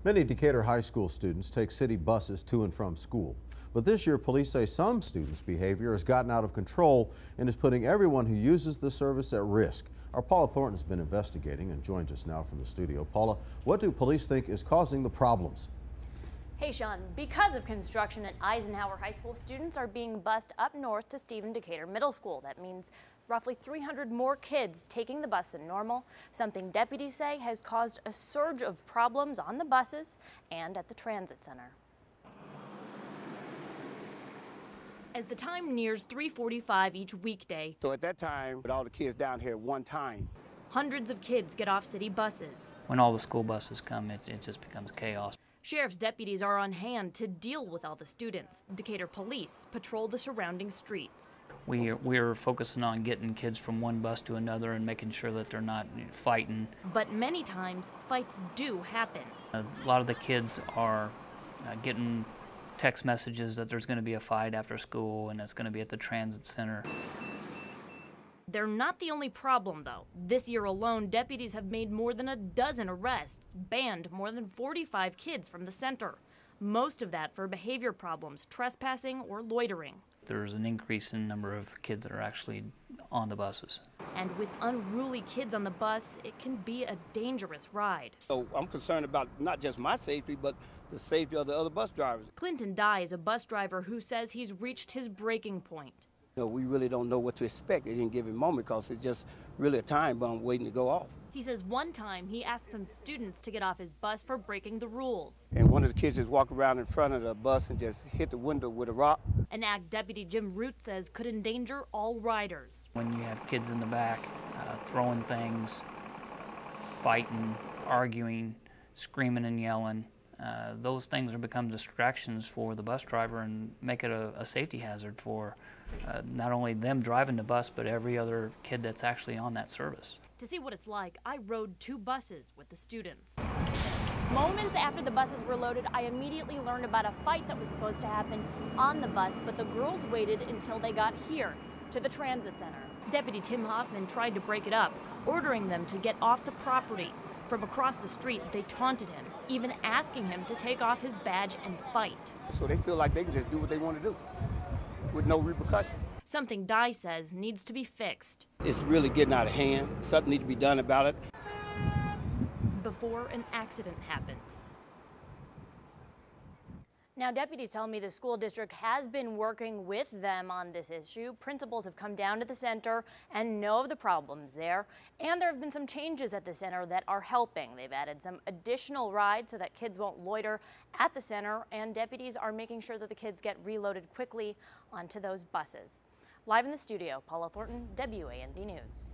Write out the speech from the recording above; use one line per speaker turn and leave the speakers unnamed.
Many Decatur High School students take city buses to and from school. But this year, police say some students' behavior has gotten out of control and is putting everyone who uses the service at risk. Our Paula Thornton has been investigating and joins us now from the studio. Paula, what do police think is causing the problems?
Hey Sean, because of construction at Eisenhower High School, students are being bused up north to Stephen Decatur Middle School. That means roughly 300 more kids taking the bus than normal, something deputies say has caused a surge of problems on the buses and at the transit center. As the time nears 3:45 each weekday,
so at that time, with all the kids down here at one time,
hundreds of kids get off city buses.
When all the school buses come, it just becomes chaos.
Sheriff's deputies are on hand to deal with all the students. Decatur police patrol the surrounding streets.
We're focusing on getting kids from one bus to another and making sure that they're not fighting.
But many times, fights do happen.
A lot of the kids are getting text messages that there's going to be a fight after school and it's going to be at the transit center.
They're not the only problem, though. This year alone, deputies have made more than a dozen arrests, banned more than 45 kids from the center. Most of that for behavior problems, trespassing or loitering.
There's an increase in the number of kids that are actually on the buses.
And with unruly kids on the bus, it can be a dangerous ride.
So I'm concerned about not just my safety, but the safety of the other bus drivers.
Clinton Dye is a bus driver who says he's reached his breaking point.
We really don't know what to expect at any given moment because it's just really a time bomb waiting to go off.
He says one time he asked some students to get off his bus for breaking the rules.
And one of the kids just walked around in front of the bus and just hit the window with a rock.
An act deputy Jim Root says could endanger all riders.
When you have kids in the back throwing things, fighting, arguing, screaming and yelling, those things become distractions for the bus driver and make it a safety hazard for not only them driving the bus, but every other kid that's actually on that service.
To see what it's like, I rode 2 buses with the students. Moments after the buses were loaded, I immediately learned about a fight that was supposed to happen on the bus, but the girls waited until they got here to the transit center. Deputy Tim Hoffman tried to break it up, ordering them to get off the property. From across the street, they taunted him, even asking him to take off his badge and fight.
So they feel like they can just do what they want to do with no repercussion.
Something Dye says needs to be fixed.
It's really getting out of hand. Something needs to be done about it
before an accident happens. Now, deputies tell me the school district has been working with them on this issue. Principals have come down to the center and know of the problems there. And there have been some changes at the center that are helping. They've added some additional rides so that kids won't loiter at the center. And deputies are making sure that the kids get reloaded quickly onto those buses. Live in the studio, Paula Thornton, WAND News.